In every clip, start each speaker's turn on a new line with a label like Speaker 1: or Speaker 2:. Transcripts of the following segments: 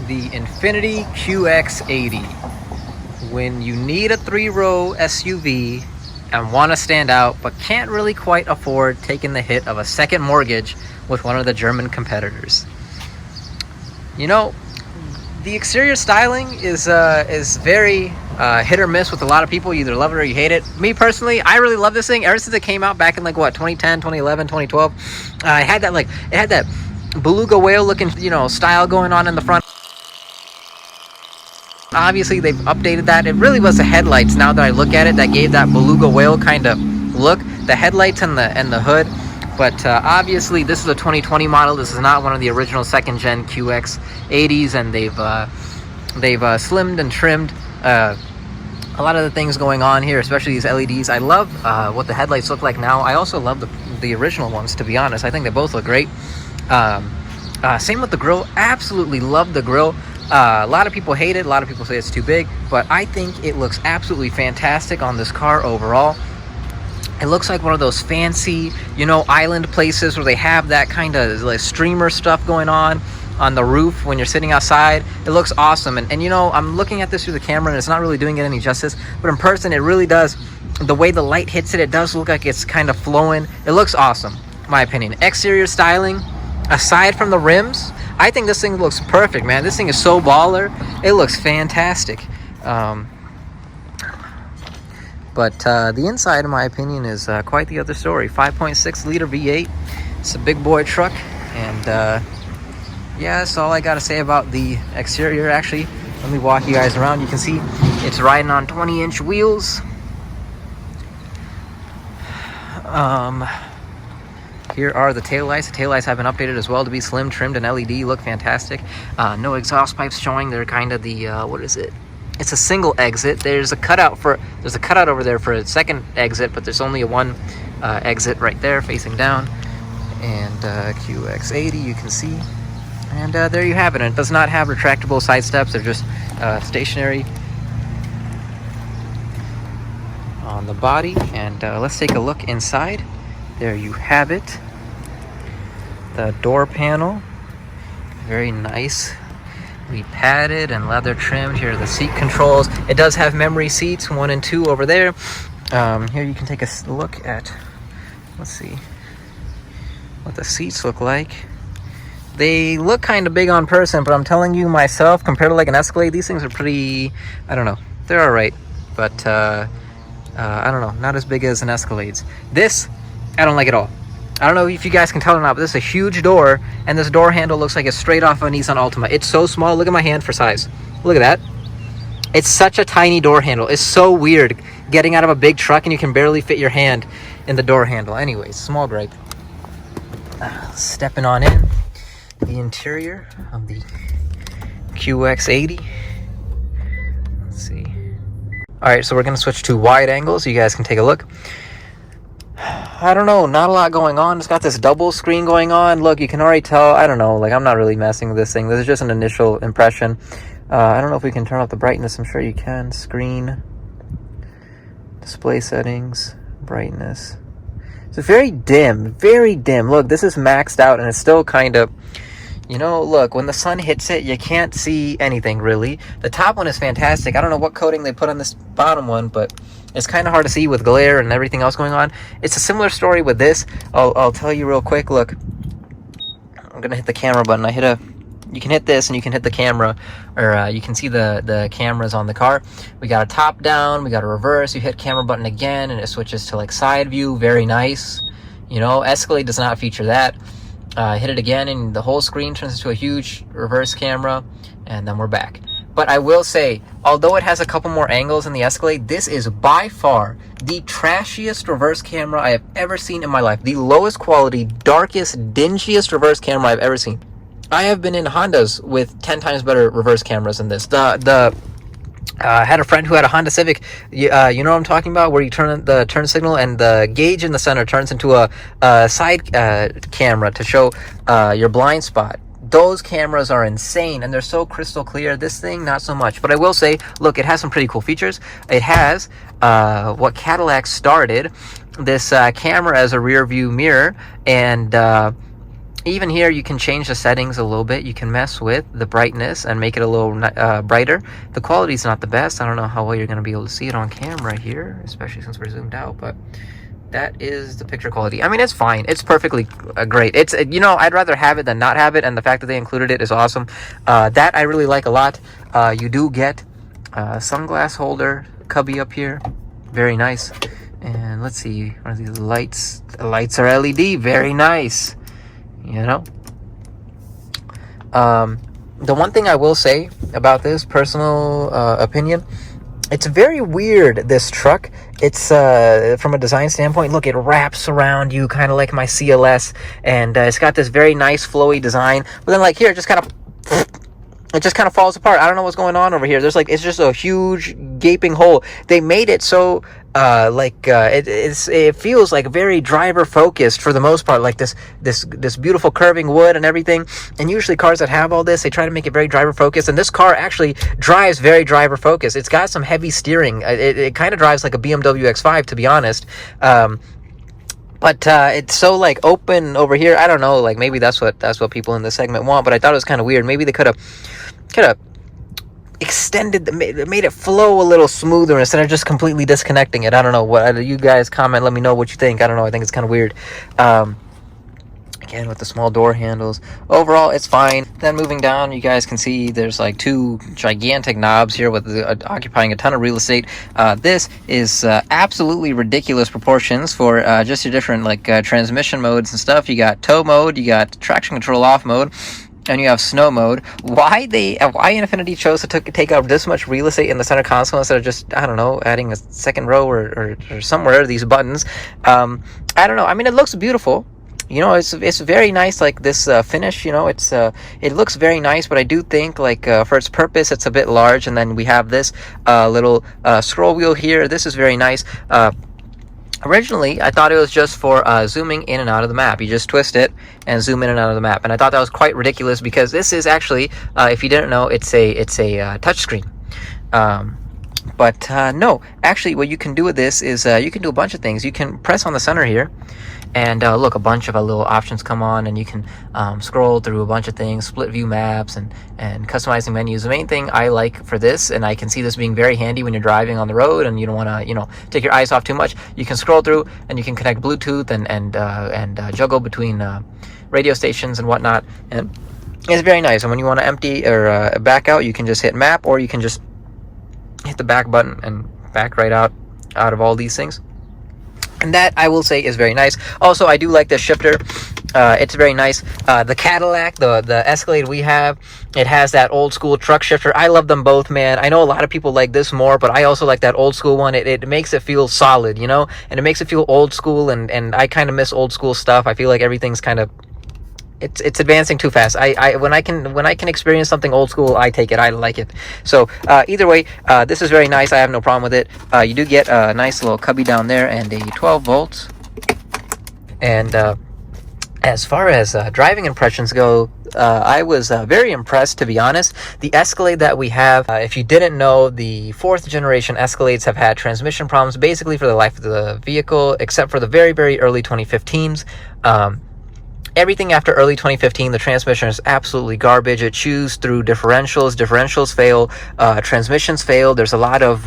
Speaker 1: the Infiniti QX80. When you need a 3-row SUV and want to stand out but can't really quite afford taking the hit of a second mortgage with one of the German competitors. You know, the exterior styling is very hit or miss with a lot of people. You either love it or you hate it. Me personally, I really love this thing ever since it came out back in like what, 2010, 2011, 2012. It had that beluga whale looking, style going on in the front. Obviously they've updated that. It really was the headlights, now that I look at it, that gave that beluga whale kind of look. The headlights and the hood. But obviously this is a 2020 model. This is not one of the original second gen QX80s, and they've slimmed and trimmed a lot of the things going on here, especially these LEDs. I love what the headlights look like now. I also love the original ones, to be honest. I think they both look great. Same with the grille. Absolutely love the grille. A lot of people hate it. A lot of people say it's too big, but I think it looks absolutely fantastic on this car overall. It looks like one of those fancy, island places where they have that kind of like streamer stuff going on the roof when you're sitting outside. It looks awesome. And I'm looking at this through the camera and it's not really doing it any justice, but in person it really does. The way the light hits it, it does look like it's kind of flowing. It looks awesome, in my opinion. Exterior styling, aside from the rims, I think this thing looks perfect, man. This thing is so baller. It looks fantastic. But the inside, in my opinion, is quite the other story. 5.6 liter V8. It's a big boy truck. And yeah, that's all I got to say about the exterior. Actually, let me walk you guys around. You can see it's riding on 20-inch wheels. Here are the taillights. The taillights have been updated as well to be slim, trimmed, and LED. Look fantastic. No exhaust pipes showing. They're kind of the, what is it? It's a single exit. There's a cutout over there for a second exit, but there's only a one exit right there facing down. And QX80, you can see. And there you have it. And it does not have retractable side steps. They're just stationary on the body. And let's take a look inside. There you have it. The door panel, very nice. We padded and leather trimmed. Here are the seat controls. It does have memory seats, 1 and 2 over there. Here you can take a look at, let's see, what the seats look like. They look kind of big on person, but I'm telling you myself, compared to like an Escalade, these things are pretty, I don't know, they're all right. But I don't know, not as big as an Escalade's. This, I don't like it all. I don't know if you guys can tell or not, but this is a huge door, and this door handle looks like it's straight off of a Nissan Altima. It's so small. Look at my hand for size. Look at that. It's such a tiny door handle. It's so weird getting out of a big truck and you can barely fit your hand in the door handle. Anyways, small gripe. Stepping on in the interior of the QX80. Let's see. All right, so we're going to switch to wide angle so you guys can take a look. I don't know, not a lot going on. It's got this double screen going on. Look, you can already tell, I don't know, like I'm not really messing with this thing. This is just an initial impression. I don't know if we can turn off the brightness. I'm sure you can. Screen, display settings, brightness. It's very dim, very dim. Look, this is maxed out and it's still kind of, look, when the sun hits it, you can't see anything really. The top one is fantastic. I don't know what coating they put on this bottom one, but it's kind of hard to see with glare and everything else going on. It's a similar story with this. I'll tell you real quick. Look, I'm gonna hit the camera button. You can hit this and you can hit the camera, or you can see the cameras on the car. We got a top down, we got a reverse. You hit camera button again and it switches to like side view. Very nice. Escalade does not feature that. Hit it again and the whole screen turns into a huge reverse camera, and then we're back. But I will say, although it has a couple more angles in the Escalade, this is by far the trashiest reverse camera I have ever seen in my life. The lowest quality, darkest, dingiest reverse camera I've ever seen. I have been in Hondas with 10 times better reverse cameras than this. I had a friend who had a Honda Civic. You know what I'm talking about? Where you turn the turn signal and the gauge in the center turns into a side camera to show your blind spot. Those cameras are insane and they're so crystal clear. This thing, not so much. But I will say, look, it has some pretty cool features. It has what Cadillac started, this camera as a rear view mirror, and Even here, you can change the settings a little bit. You can mess with the brightness and make it a little brighter. The quality is not the best. I don't know how well you're going to be able to see it on camera here, especially since we're zoomed out, but that is the picture quality. I mean, it's fine. It's perfectly great. It's, you know, I'd rather have it than not have it, and the fact that they included it is awesome. That I really like a lot. You do get a sunglass holder cubby up here. Very nice. And let's see, what are these lights? The lights are LED. Very nice. You know, the one thing I will say about this personal opinion, it's very weird, this truck. It's from a design standpoint, look, it wraps around you kind of like my CLS, and it's got this very nice flowy design, but then like here, it just kind of falls apart. I don't know what's going on over here. There's like, it's just a huge gaping hole. They made it so it feels like very driver focused for the most part, like this beautiful curving wood and everything. And usually cars that have all this, they try to make it very driver focused, and this car actually drives very driver focused. It's got some heavy steering. It kind of drives like a BMW X5, to be honest. But it's so like open over here. I don't know, like maybe that's what people in this segment want, but I thought it was kind of weird. Maybe they could have extended, made it flow a little smoother instead of just completely disconnecting it. I don't know. What you guys comment, let me know what you think. I don't know, I think it's kind of weird. Again, with the small door handles, overall it's fine. Then moving down, you guys can see there's like two gigantic knobs here with occupying a ton of real estate. This is absolutely ridiculous proportions for just your different like transmission modes and stuff. You got tow mode, you got traction control off mode, and you have snow mode. Why Infiniti chose to take up this much real estate in the center console instead of just, I don't know, adding a second row or somewhere these buttons? I don't know. I mean, it looks beautiful. You know, it's very nice, like this finish. You know, it looks very nice, but I do think like for its purpose, it's a bit large. And then we have this little scroll wheel here. This is very nice. Originally, I thought it was just for zooming in and out of the map. You just twist it and zoom in and out of the map. And I thought that was quite ridiculous because this is actually, if you didn't know, it's a touchscreen. But no, actually what you can do with this is you can do a bunch of things. You can press on the center here, and look, a bunch of little options come on, and you can scroll through a bunch of things, split view maps, and customizing menus. The main thing I like for this, and I can see this being very handy when you're driving on the road and you don't want to, you know, take your eyes off too much, you can scroll through and you can connect Bluetooth and juggle between radio stations and whatnot, and it's very nice. And when you want to empty or back out, you can just hit map, or you can just hit the back button and back right out of all these things. And that, I will say, is very nice. Also, I do like the shifter. It's very nice. The Cadillac, the Escalade we have, it has that old school truck shifter. I love them both, man. I know a lot of people like this more, but I also like that old school one. It makes it feel solid, you know? And it makes it feel old school, and I kind of miss old school stuff. I feel like everything's kind of... It's advancing too fast. When I can experience something old school, I take it. I like it. So either way, this is very nice. I have no problem with it. You do get a nice little cubby down there and a 12 volts. And as far as driving impressions go, I was very impressed, to be honest. The Escalade that we have, if you didn't know, the 4th generation Escalades have had transmission problems basically for the life of the vehicle, except for the very, very early 2015s. Everything after early 2015, the transmission is absolutely garbage. It chews through differentials. Differentials fail. Transmissions fail. There's a lot of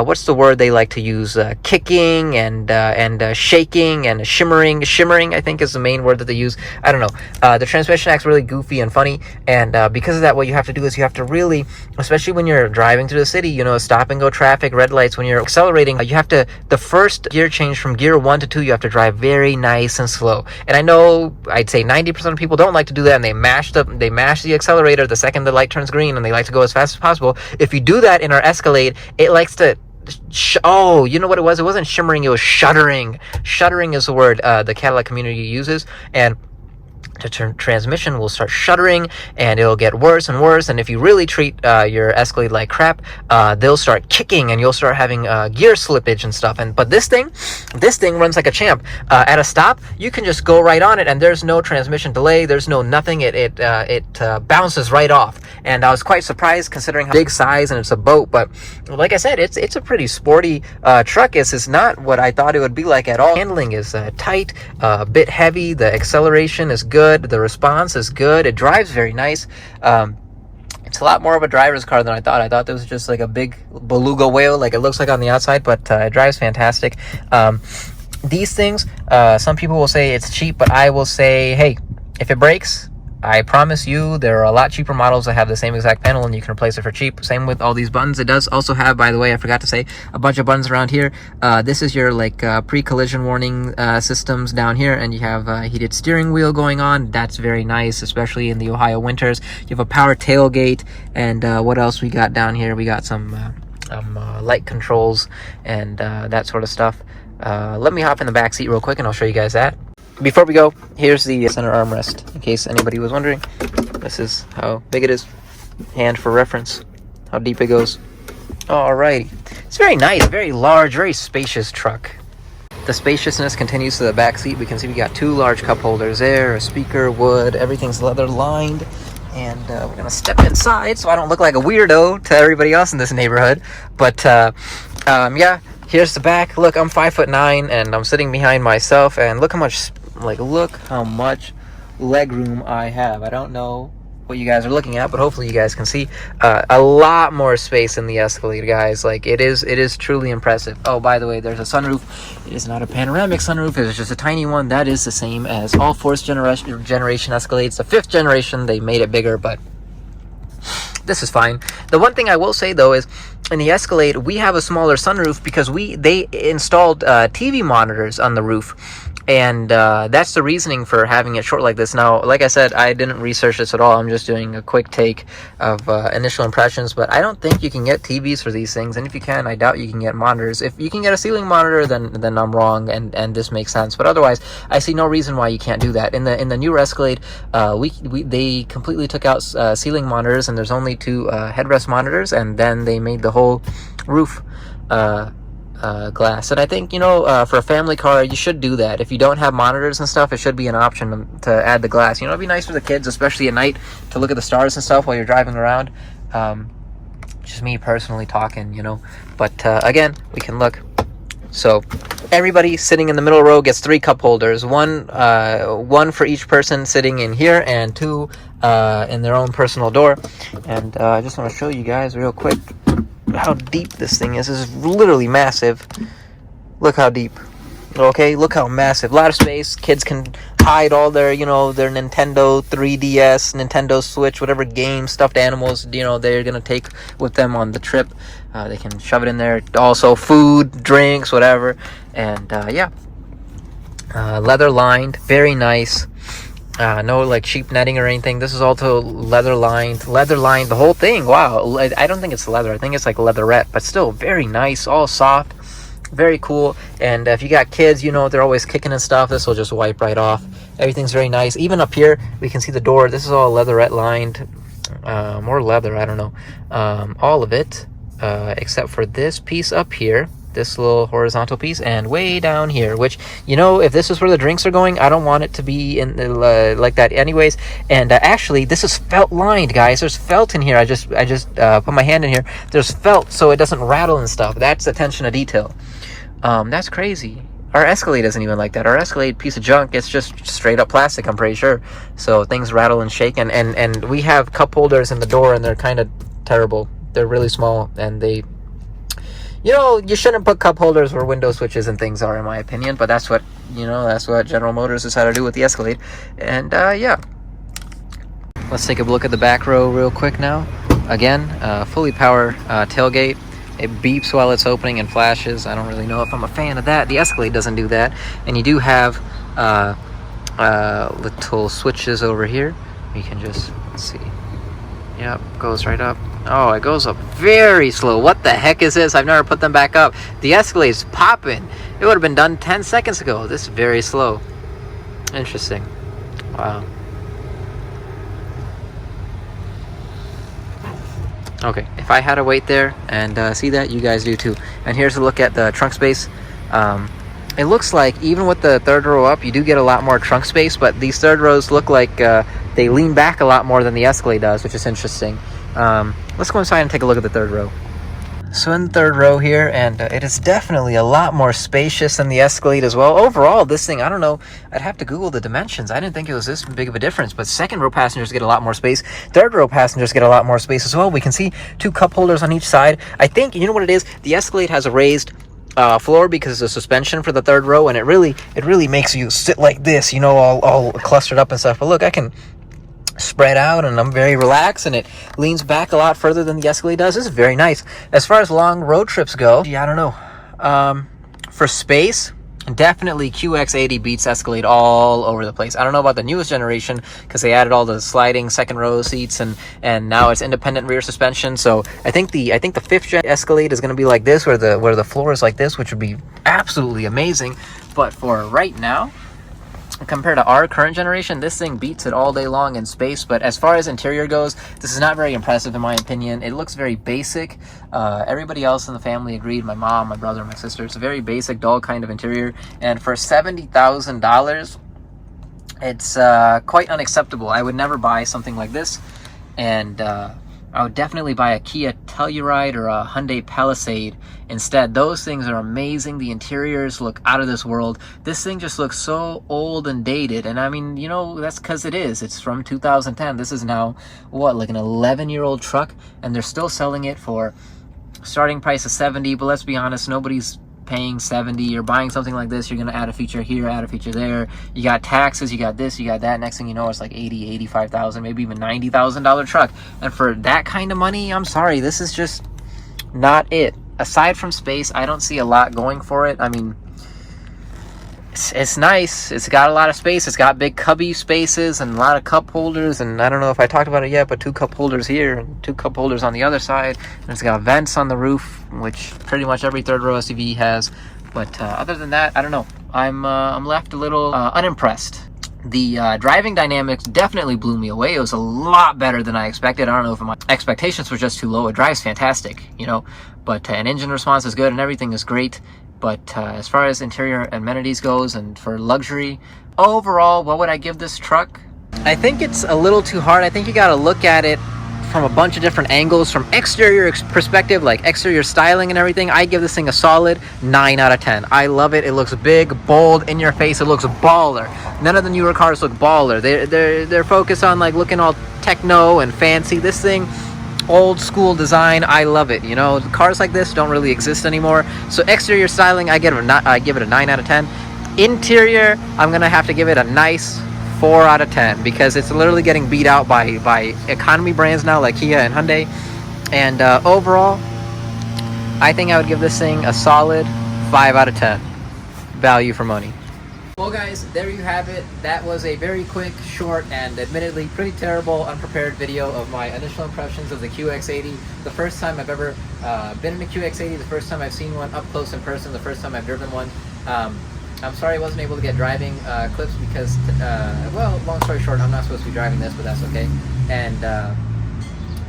Speaker 1: what's the word they like to use? Kicking and shaking and shimmering. Shimmering, I think, is the main word that they use. I don't know. The transmission acts really goofy and funny, and because of that, what you have to do is you have to really, especially when you're driving through the city, you know, stop and go traffic, red lights. When you're accelerating, you have to, the first gear change from gear 1 to 2, you have to drive very nice and slow. And I know, I'd say 90% of people don't like to do that, and they mash the accelerator the second the light turns green, and they like to go as fast as possible. If you do that in our Escalade, it likes to oh, you know what it was? It wasn't shimmering, it was shuddering. Shuddering is the word the Cadillac community uses, and the transmission will start shuddering, and it'll get worse and worse. And if you really treat your Escalade like crap, they'll start kicking, and you'll start having gear slippage and stuff. But this thing runs like a champ. At a stop, you can just go right on it, and there's no transmission delay. There's no nothing. It bounces right off. And I was quite surprised considering how big size, and it's a boat. But like I said, it's a pretty sporty truck. It's not what I thought it would be like at all. Handling is tight, a bit heavy. The acceleration is good. good. The response is good. It drives very nice. It's a lot more of a driver's car than I thought. I thought this was just like a big beluga whale, like it looks like on the outside, but it drives fantastic. These things, some people will say it's cheap, but I will say, hey, if it breaks, I promise you there are a lot cheaper models that have the same exact panel and you can replace it for cheap. Same with all these buttons. It does also have, by the way, I forgot to say, a bunch of buttons around here. This is your like pre-collision warning systems down here, and you have heated steering wheel going on. That's very nice, especially in the Ohio winters. You have a power tailgate, and what else we got down here? We got some light controls and that sort of stuff. Let me hop in the back seat real quick and I'll show you guys that. Before we go, here's the center armrest, in case anybody was wondering. This is how big it is. Hand for reference, how deep it goes. Alrighty. It's very nice, very large, very spacious truck. The spaciousness continues to the back seat. We can see we got 2 large cup holders there, a speaker, wood, everything's leather lined. And we're gonna step inside so I don't look like a weirdo to everybody else in this neighborhood. But yeah, here's the back. Look, I'm 5'9" and I'm sitting behind myself, and look how much leg room I have. I don't know what you guys are looking at, but hopefully you guys can see a lot more space in the Escalade, guys. Like it is truly impressive. Oh, by the way, there's a sunroof. It is not a panoramic sunroof. It's just a tiny one. That is the same as all 4th generation Escalades. The 5th generation, they made it bigger, but this is fine. The one thing I will say though is, in the Escalade, we have a smaller sunroof because they installed TV monitors on the roof. And that's the reasoning for having it short like this. Now, like I said, I didn't research this at all. I'm just doing a quick take of initial impressions. But I don't think you can get TVs for these things. And if you can, I doubt you can get monitors. If you can get a ceiling monitor, then I'm wrong, and this makes sense. But otherwise, I see no reason why you can't do that. In the newer Escalade, they completely took out ceiling monitors, and there's only 2 headrest monitors, and then they made the whole roof glass. And I think, for a family car, you should do that. If you don't have monitors and stuff, it should be an option to add the glass. It'd be nice for the kids, especially at night, to look at the stars and stuff while you're driving around. Just me personally talking, but again, we can look. So everybody sitting in the middle row gets 3 cup holders, one for each person sitting in here, and 2 in their own personal door. And I just want to show you guys real quick how deep this thing is. This is literally massive. Look how deep. Okay, look how massive. A lot of space. Kids can hide all their their Nintendo 3DS, Nintendo Switch, whatever game, stuffed animals they're gonna take with them on the trip. They can shove it in there. Also food, drinks, whatever. And yeah, leather lined, very nice. No like cheap netting or anything. This is also leather lined, the whole thing. Wow, I don't think it's leather. I think it's like leatherette, but still very nice, all soft, very cool. And if you got kids, they're always kicking and stuff, this will just wipe right off. Everything's very nice. Even up here, we can see the door. This is all leatherette lined, more leather, I don't know. All of it, except for this piece up here, this little horizontal piece, and way down here, which if this is where the drinks are going, I don't want it to be in like that anyways. And actually, this is felt lined, guys. There's felt in here. I just put my hand in here. There's felt so it doesn't rattle and stuff. That's attention to detail. That's crazy. Our Escalade isn't even like that. Our Escalade, piece of junk, it's just straight up plastic, I'm pretty sure. So things rattle and shake, and we have cup holders in the door, and they're kind of terrible. They're really small, and they you shouldn't put cup holders where window switches and things are, in my opinion, but that's what General Motors decided to do with the Escalade. And yeah, let's take a look at the back row real quick now. Again, fully power tailgate. It beeps while it's opening and flashes. I don't really know if I'm a fan of that. The Escalade doesn't do that. And you do have little switches over here. You can just, let's see. Yep, goes right up. Oh, it goes up very slow. What the heck is this? I've never put them back up. The Escalade's popping. It would have been done 10 seconds ago. This is very slow. Interesting. Wow. Okay, if I had to wait there and see that, you guys do too. And here's a look at the trunk space. It looks like even with the third row up, you do get a lot more trunk space, but these third rows look like they lean back a lot more than the Escalade does, which is interesting. Let's go inside and take a look at the third row. So in the third row here, and it is definitely a lot more spacious than the Escalade as well. Overall, this thing, I don't know, I'd have to Google the dimensions. I didn't think it was this big of a difference, but second row passengers get a lot more space. Third row passengers get a lot more space as well. We can see 2 cup holders on each side. I think, you know what it is? The Escalade has a raised floor because of the suspension for the third row, and it really makes you sit like this, you know, all clustered up and stuff. But look, I can spread out and I'm very relaxed, and it leans back a lot further than the Escalade does. This is very nice. As far as long road trips go, yeah, I don't know. For space, definitely QX80 beats Escalade all over the place. I don't know about the newest generation because they added all the sliding second row seats and now it's independent rear suspension. So I think the 5th gen Escalade is going to be like this, where the floor is like this, which would be absolutely amazing. But for right now, compared to our current generation, this thing beats it all day long in space. But as far as interior goes, this is not very impressive in my opinion. It looks very basic. Everybody else in the family agreed, my mom, my brother, my sister. It's a very basic, dull kind of interior, and for $70,000 it's quite unacceptable. I would never buy something like this, and I would definitely buy a Kia Telluride or a Hyundai Palisade instead. Those things are amazing. The interiors look out of this world. This thing just looks so old and dated. And I mean, you know, that's because it is. It's from 2010. This is now, what, like an 11-year-old truck? And they're still selling it for starting price of $70. But let's be honest, nobody's paying $70. You're buying something like this, you're going to add a feature here, add a feature there. You got taxes, you got this, you got that. Next thing you know, it's like $80,000, $85,000, maybe even $90,000 truck. And for that kind of money, I'm sorry, this is just not it. Aside from space, I don't see a lot going for it. I mean, it's nice. It's got a lot of space. It's got big cubby spaces and a lot of cup holders. And I don't know if I talked about it yet, but 2 cup holders here and 2 cup holders on the other side. And it's got vents on the roof, which pretty much every third row SUV has. But other than that, I don't know. I'm left a little unimpressed. The driving dynamics definitely blew me away. It was a lot better than I expected. I don't know if my expectations were just too low. It drives fantastic, you know, but an engine response is good and everything is great. But as far as interior amenities goes and for luxury, overall, what would I give this truck? I think it's a little too hard. I think you got to look at it from a bunch of different angles. From exterior perspective, like exterior styling and everything, I give this thing a solid 9 out of 10. I love it. It looks big, bold, in your face. It looks baller. None of the newer cars look baller. They're focused on like looking all techno and fancy. This thing, old school design. I love it. You know, cars like this don't really exist anymore. So exterior styling, I give it a 9 out of 10. Interior, I'm gonna have to give it a nice 4 out of 10 because it's literally getting beat out by economy brands now like Kia and Hyundai. And overall, I think I would give this thing a solid 5 out of 10. Value for money. Well guys, there you have it. That was a very quick, short, and admittedly pretty terrible, unprepared video of my initial impressions of the QX80. The first time I've ever been in a QX80, the first time I've seen one up close in person, the first time I've driven one. I'm sorry I wasn't able to get driving clips because, well, long story short, I'm not supposed to be driving this, but that's okay. And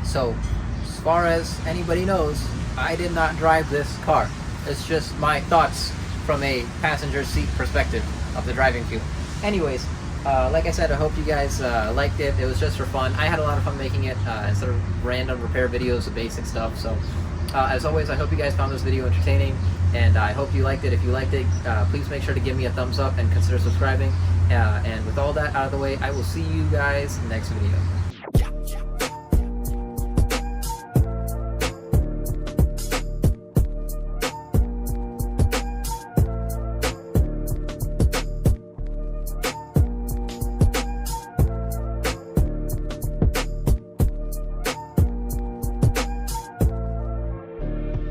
Speaker 1: so, as far as anybody knows, I did not drive this car. It's just my thoughts from a passenger seat perspective of the driving feel. Anyways, like I said, I hope you guys liked it. It was just for fun. I had a lot of fun making it instead of random repair videos of basic stuff. So, as always, I hope you guys found this video entertaining. And I hope you liked it. If you liked it, please make sure to give me a thumbs up and consider subscribing. And with all that out of the way, I will see you guys next video.